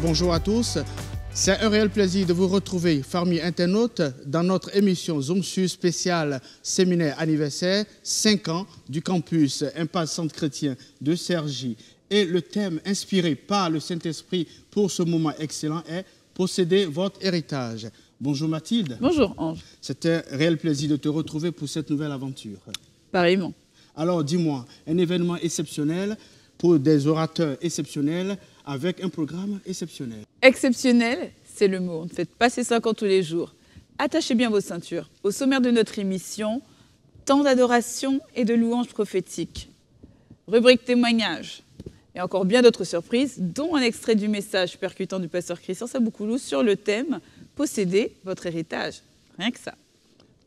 bonjour à tous. C'est un réel plaisir de vous retrouver parmi internautes dans notre émission Zoom Sur spéciale séminaire anniversaire 5 ans du campus Impasse Centre Chrétien de Cergy. Et le thème inspiré par le Saint-Esprit pour ce moment excellent est « Posséder votre héritage ». Bonjour Mathilde. Bonjour Ange. C'est un réel plaisir de te retrouver pour cette nouvelle aventure. Pareillement. Alors dis-moi, un événement exceptionnel pour des orateurs exceptionnels avec un programme exceptionnel. Exceptionnel, c'est le mot. On ne fait pas ces 5 ans tous les jours. Attachez bien vos ceintures. Au sommaire de notre émission, temps d'adoration et de louanges prophétiques. Rubrique témoignages. Et encore bien d'autres surprises, dont un extrait du message percutant du pasteur Christian Saboukoulou sur le thème « Posséder votre héritage ». Rien que ça.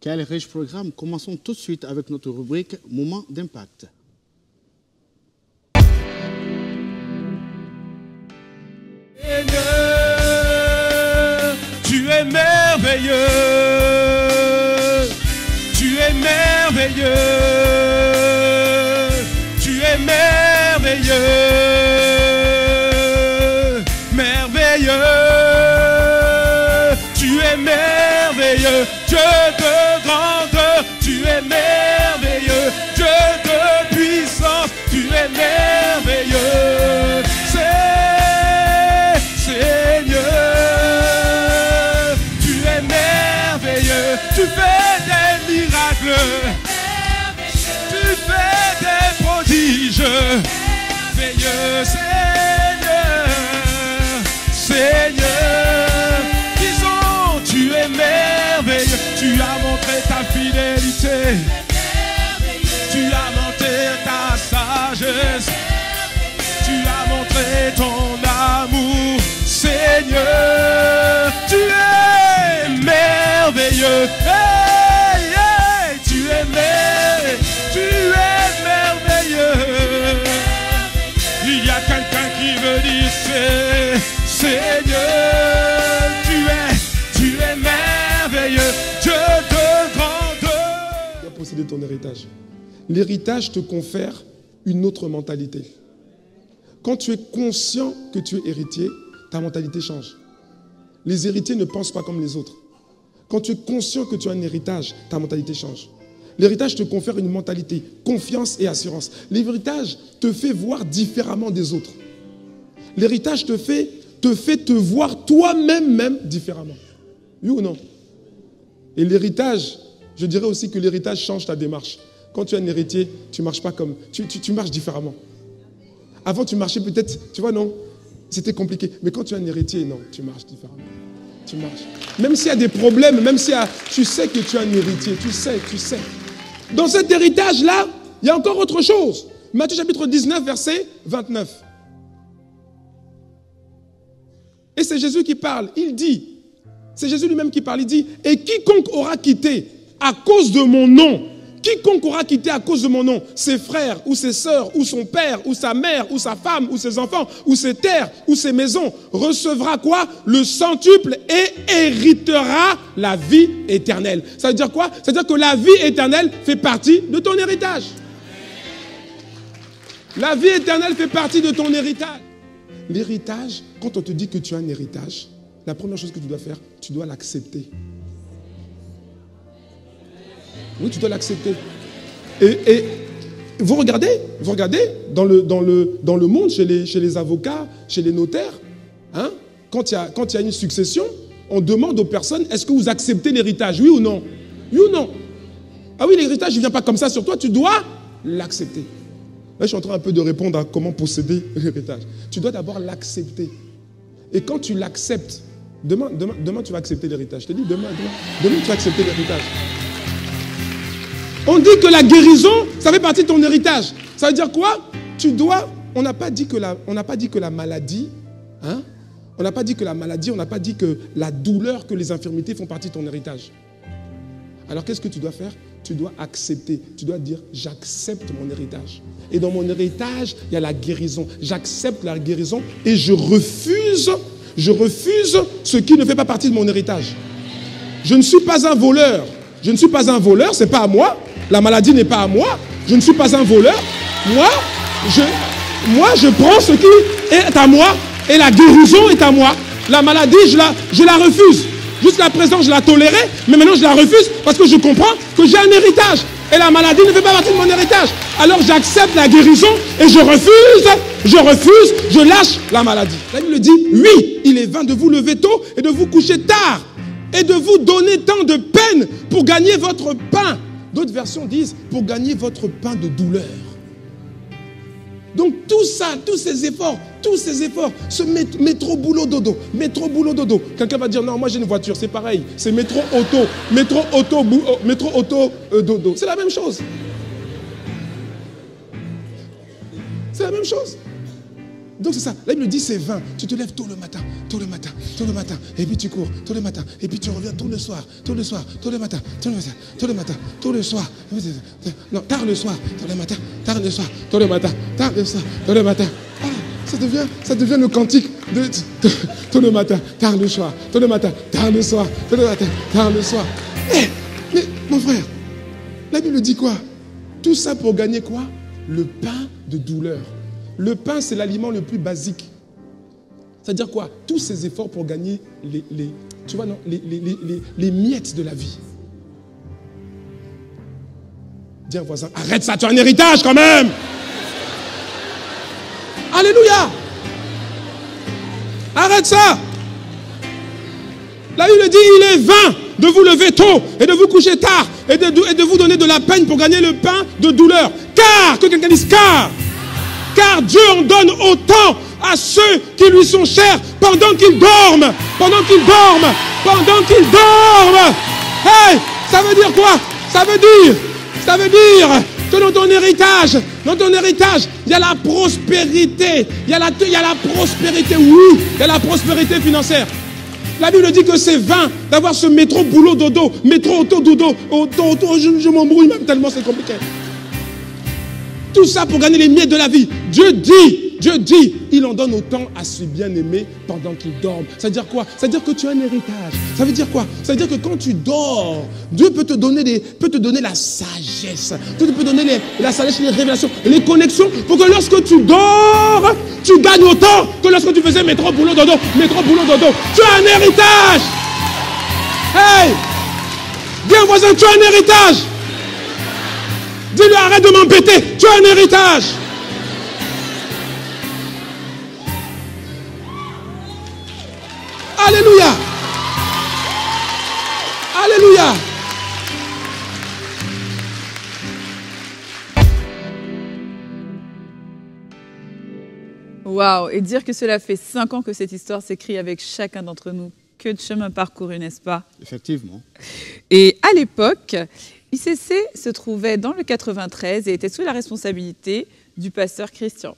Quel riche programme. Commençons tout de suite avec notre rubrique « Moment d'impact ». Seigneur, tu es merveilleux, tu es merveilleux, tu es merveilleux, merveilleux, tu es merveilleux, Dieu de grandeur, tu es merveilleux, Dieu de puissance, tu es merveilleux. Seigneur, tu es merveilleux, tu fais des miracles, tu fais des prodiges, merveilleux Seigneur, Seigneur, disons, tu es merveilleux, tu as montré ta fidélité, tu as montré ta sagesse, tu as montré ton amour. Seigneur, tu es merveilleux, hey, hey, tu es merveilleux. Il y a quelqu'un qui veut dire Seigneur, tu es merveilleux, Dieu de grandeur. Tu dois posséder ton héritage. L'héritage te confère une autre mentalité. Quand tu es conscient que tu es héritier, ta mentalité change. Les héritiers ne pensent pas comme les autres. Quand tu es conscient que tu as un héritage, ta mentalité change. L'héritage te confère une mentalité, confiance et assurance. L'héritage te fait voir différemment des autres. L'héritage te fait te voir toi-même différemment. Oui ou non? Et l'héritage, je dirais aussi que l'héritage change ta démarche. Quand tu es un héritier, tu marches pas comme... Tu marches différemment. Avant, tu marchais peut-être, tu vois, non? C'était compliqué. Mais quand tu es un héritier, non, tu marches différemment. Tu marches. Même s'il y a des problèmes, même s'il y a... Tu sais que tu es un héritier, tu sais. Dans cet héritage-là, il y a encore autre chose. Matthieu chapitre 19, verset 29. Et c'est Jésus qui parle. Il dit, c'est Jésus lui-même qui parle, il dit, « Et quiconque aura quitté à cause de mon nom, quiconque aura quitté à cause de mon nom, ses frères ou ses sœurs ou son père ou sa mère ou sa femme ou ses enfants ou ses terres ou ses maisons, recevra quoi? Le centuple et héritera la vie éternelle. » Ça veut dire quoi? Ça veut dire que la vie éternelle fait partie de ton héritage. La vie éternelle fait partie de ton héritage. L'héritage, quand on te dit que tu as un héritage, la première chose que tu dois faire, tu dois l'accepter. Oui, tu dois l'accepter. Et vous regardez dans le monde, chez les avocats, chez les notaires, hein, quand il y a une succession, on demande aux personnes, est-ce que vous acceptez l'héritage? Oui ou non? Oui ou non? Ah oui, l'héritage ne vient pas comme ça sur toi, tu dois l'accepter. Là, je suis en train un peu de répondre à comment posséder l'héritage. Tu dois d'abord l'accepter. Et quand tu l'acceptes, demain tu vas accepter l'héritage. Je te dis, demain tu vas accepter l'héritage. On dit que la guérison, ça fait partie de ton héritage. Ça veut dire quoi? On n'a pas dit que la maladie, hein? On n'a pas dit que la douleur, que les infirmités font partie de ton héritage. Alors qu'est-ce que tu dois faire? Tu dois accepter. Tu dois dire, j'accepte mon héritage. Et dans mon héritage, il y a la guérison. J'accepte la guérison et je refuse ce qui ne fait pas partie de mon héritage. Je ne suis pas un voleur. C'est pas à moi. La maladie n'est pas à moi. Je ne suis pas un voleur. Moi, je prends ce qui est à moi et la guérison est à moi. La maladie, je la refuse. Jusqu'à présent, je la tolérais, mais maintenant je la refuse parce que je comprends que j'ai un héritage. Et la maladie ne fait pas partie de mon héritage. Alors j'accepte la guérison et je refuse, je lâche la maladie. La Bible dit, oui, il est vain de vous lever tôt et de vous coucher tard et de vous donner tant de peine pour gagner votre pain. D'autres versions disent, pour gagner votre pain de douleur. Donc tout ça, tous ces efforts, ce métro, boulot, dodo, métro, boulot, dodo. Quelqu'un va dire, non, moi j'ai une voiture, c'est pareil. C'est métro, auto, dodo. C'est la même chose. C'est la même chose. Donc c'est ça. La Bible dit c'est vain. Tu te lèves tôt le matin, et puis tu cours, tôt le matin, et puis tu reviens tôt le soir, tôt le matin, non, tard le soir, tôt le matin, tard le soir, tôt le matin, tard le soir, tôt le matin. Ah, ça devient le cantique de tôt le matin, tard le soir, tôt le matin, tard le soir, tôt le matin, tard le soir. Mais mon frère, la Bible dit quoi? Tout ça pour gagner quoi? Le pain de douleur. Le pain, c'est l'aliment le plus basique. C'est-à-dire quoi? Tous ces efforts pour gagner les miettes de la vie. Dis à un voisin, arrête ça, tu as un héritage quand même. Alléluia. Arrête ça. La Bible dit, il est vain de vous lever tôt et de vous coucher tard et de vous donner de la peine pour gagner le pain de douleur. Car, que quelqu'un dise car Dieu en donne autant à ceux qui lui sont chers pendant qu'ils dorment. Pendant qu'ils dorment. Hey, ça veut dire quoi? Ça veut dire que dans ton héritage, il y a la prospérité. Il y a la prospérité, oui, il y a la prospérité financière. La Bible dit que c'est vain d'avoir ce métro boulot dodo, métro auto dodo, je m'embrouille même tellement c'est compliqué. Tout ça pour gagner les miettes de la vie. Dieu dit, il en donne autant à ses bien-aimés pendant qu'ils dorment. Ça veut dire quoi? Ça veut dire que tu as un héritage. Ça veut dire quoi? Ça veut dire que quand tu dors, Dieu peut te donner la sagesse. Dieu peut te donner la sagesse, les révélations, les connexions pour que lorsque tu dors, tu gagnes autant que lorsque tu faisais métro, boulot, dodo. Tu as un héritage. Hey! Dis à un voisin, tu as un héritage. Dis-lui, arrête de m'embêter, tu as un héritage. Alléluia. Alléluia. Waouh! Et dire que cela fait 5 ans que cette histoire s'écrit avec chacun d'entre nous. Que de chemin parcouru, n'est-ce pas? Effectivement. Et à l'époque, ICC se trouvait dans le 93 et était sous la responsabilité du pasteur Christian.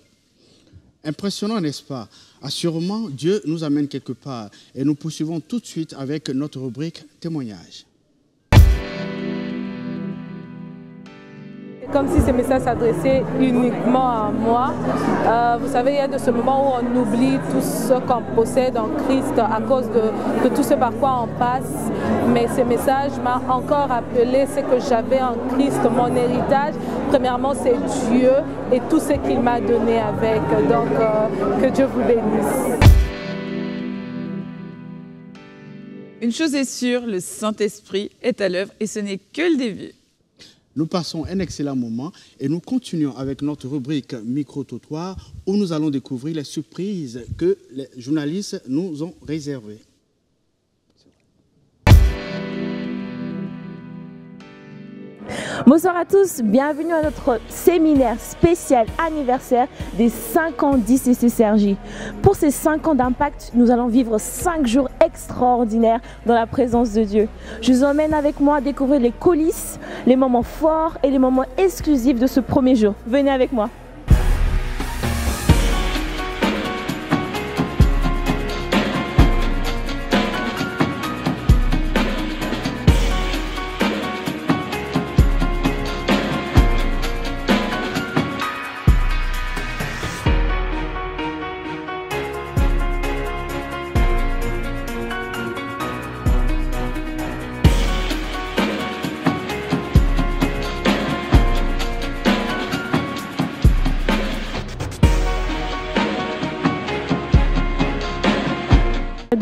Impressionnant, n'est-ce pas? Assurément, Dieu nous amène quelque part. Et nous poursuivons tout de suite avec notre rubrique témoignage. Comme si ce message s'adressait uniquement à moi. Vous savez, il y a de ce moment où on oublie tout ce qu'on possède en Christ à cause de tout ce par quoi on passe. Mais ce message m'a encore rappelé ce que j'avais en Christ, mon héritage. Premièrement, c'est Dieu et tout ce qu'il m'a donné avec. Donc, que Dieu vous bénisse. Une chose est sûre, le Saint-Esprit est à l'œuvre et ce n'est que le début. Nous passons un excellent moment et nous continuons avec notre rubrique Micro-trottoir où nous allons découvrir les surprises que les journalistes nous ont réservées. Bonsoir à tous, bienvenue à notre séminaire spécial anniversaire des 5 ans d'ICC Cergy. Pour ces 5 ans d'impact, nous allons vivre 5 jours extraordinaires dans la présence de Dieu. Je vous emmène avec moi à découvrir les coulisses, les moments forts et les moments exclusifs de ce premier jour. Venez avec moi.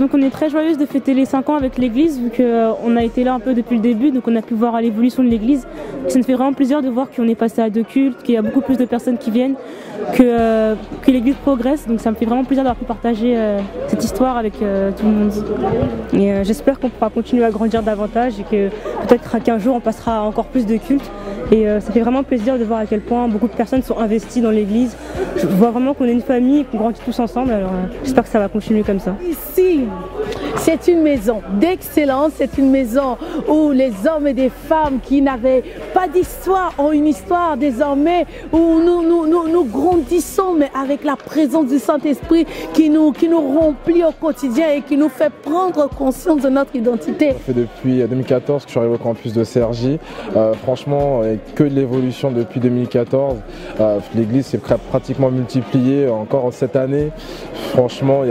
Donc on est très joyeuse de fêter les 5 ans avec l'église, vu qu'on a été là un peu depuis le début, donc on a pu voir l'évolution de l'église. Ça nous fait vraiment plaisir de voir qu'on est passé à 2 cultes, qu'il y a beaucoup plus de personnes qui viennent, que l'église progresse. Donc ça me fait vraiment plaisir d'avoir pu partager cette histoire avec tout le monde. Et j'espère qu'on pourra continuer à grandir davantage et que peut-être qu'un jour on passera à encore plus de cultes. Et ça fait vraiment plaisir de voir à quel point beaucoup de personnes sont investies dans l'église. Je vois vraiment qu'on est une famille, qu'on grandit tous ensemble, alors j'espère que ça va continuer comme ça. Ici, c'est une maison d'excellence, c'est une maison où les hommes et des femmes qui n'avaient pas d'histoire ont une histoire désormais, où nous grandissons, mais avec la présence du Saint-Esprit qui nous remplit au quotidien et qui nous fait prendre conscience de notre identité. Ça fait depuis 2014 que je suis arrivé au campus de CRJ. Franchement, que de l'évolution depuis 2014. L'église s'est pratiquement multipliée encore cette année. Franchement,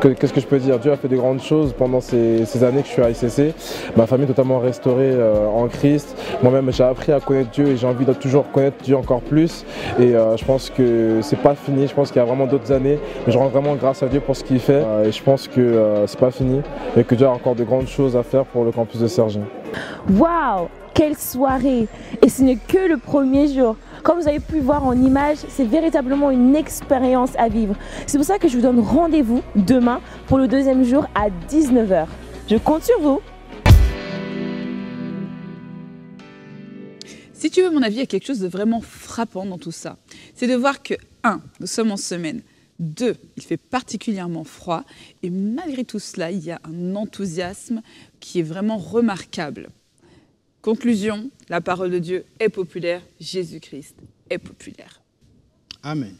qu'est-ce que je peux dire? Dieu a fait de grandes choses pendant ces années que je suis à ICC. Ma famille est totalement restaurée en Christ. Moi-même, j'ai appris à connaître Dieu et j'ai envie de toujours connaître Dieu encore plus. Et je pense que c'est pas fini. Je pense qu'il y a vraiment d'autres années. Mais je rends vraiment grâce à Dieu pour ce qu'il fait. Et je pense que c'est pas fini et que Dieu a encore de grandes choses à faire pour le campus de CRJ. Waouh! Quelle soirée! Et ce n'est que le premier jour. Comme vous avez pu voir en image, c'est véritablement une expérience à vivre. C'est pour ça que je vous donne rendez-vous demain pour le deuxième jour à 19 h. Je compte sur vous. Si tu veux mon avis, il y a quelque chose de vraiment frappant dans tout ça. C'est de voir que 1, nous sommes en semaine. 2, il fait particulièrement froid. Et malgré tout cela, il y a un enthousiasme qui est vraiment remarquable. Conclusion, la parole de Dieu est populaire, Jésus-Christ est populaire. Amen.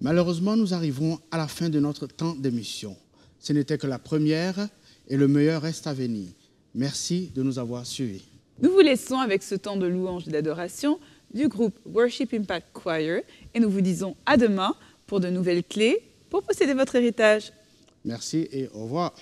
Malheureusement, nous arrivons à la fin de notre temps d'émission. Ce n'était que la première et le meilleur reste à venir. Merci de nous avoir suivis. Nous vous laissons avec ce temps de louange et d'adoration du groupe Worship Impact Choir et nous vous disons à demain pour de nouvelles clés pour posséder votre héritage. Merci et au revoir.